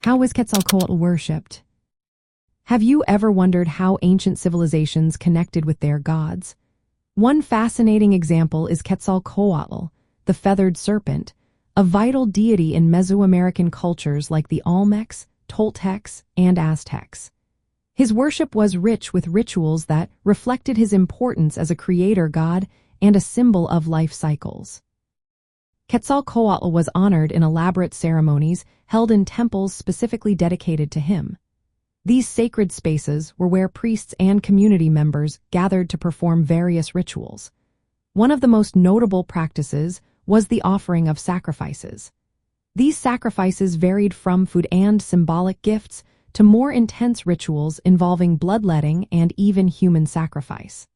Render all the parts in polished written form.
How was Quetzalcoatl worshipped? Have you ever wondered how ancient civilizations connected with their gods? One fascinating example is Quetzalcoatl, the feathered serpent, a vital deity in Mesoamerican cultures like the Olmecs, Toltecs, and Aztecs. His worship was rich with rituals that reflected his importance as a creator god and a symbol of life cycles. Quetzalcoatl was honored in elaborate ceremonies held in temples specifically dedicated to him. These sacred spaces were where priests and community members gathered to perform various rituals. One of the most notable practices was the offering of sacrifices. These sacrifices varied from food and symbolic gifts to more intense rituals involving bloodletting and even human sacrifice.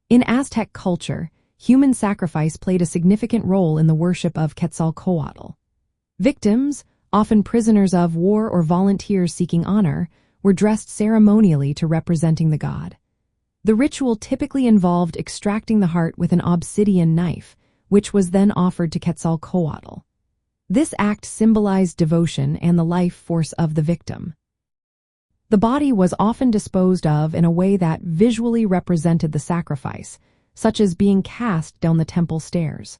In Aztec culture, human sacrifice played a significant role in the worship of Quetzalcoatl. Victims, often prisoners of war or volunteers seeking honor, were dressed ceremonially to representing the god. The ritual typically involved extracting the heart with an obsidian knife, which was then offered to Quetzalcoatl. This act symbolized devotion and the life force of the victim. The body was often disposed of in a way that visually represented the sacrifice, such as being cast down the temple stairs.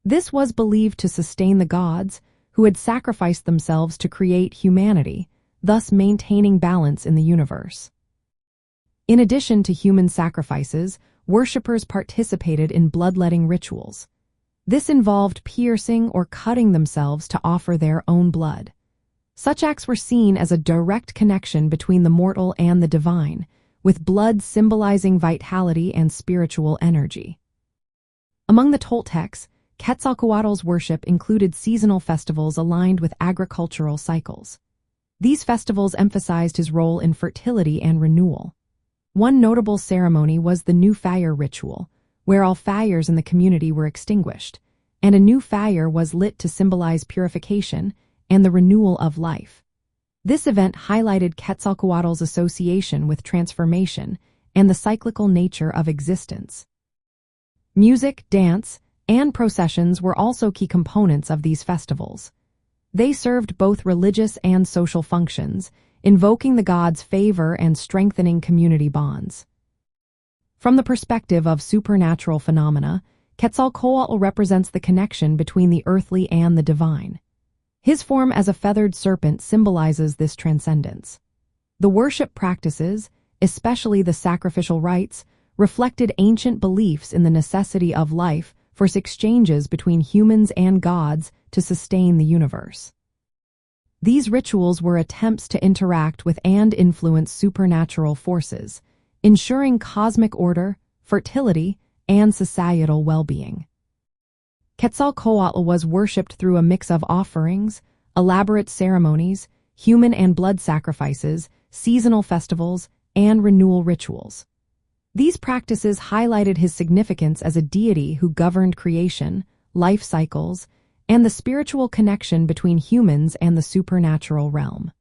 This was believed to sustain the gods, who had sacrificed themselves to create humanity, thus maintaining balance in the universe. In addition to human sacrifices, worshippers participated in bloodletting rituals. This involved piercing or cutting themselves to offer their own blood. Such acts were seen as a direct connection between the mortal and the divine, with blood symbolizing vitality and spiritual energy. Among the Toltecs, Quetzalcoatl's worship included seasonal festivals aligned with agricultural cycles. These festivals emphasized his role in fertility and renewal. One notable ceremony was the new fire ritual, where all fires in the community were extinguished, and a new fire was lit to symbolize purification and the renewal of life. This event highlighted Quetzalcoatl's association with transformation and the cyclical nature of existence. Music, dance, and processions were also key components of these festivals. They served both religious and social functions, invoking the god's favor and strengthening community bonds. From the perspective of supernatural phenomena, Quetzalcoatl represents the connection between the earthly and the divine. His form as a feathered serpent symbolizes this transcendence. The worship practices, especially the sacrificial rites, reflected ancient beliefs in the necessity of life force exchanges between humans and gods to sustain the universe. These rituals were attempts to interact with and influence supernatural forces, ensuring cosmic order, fertility, and societal well-being. Quetzalcoatl was worshipped through a mix of offerings, elaborate ceremonies, human and blood sacrifices, seasonal festivals, and renewal rituals. These practices highlighted his significance as a deity who governed creation, life cycles, and the spiritual connection between humans and the supernatural realm.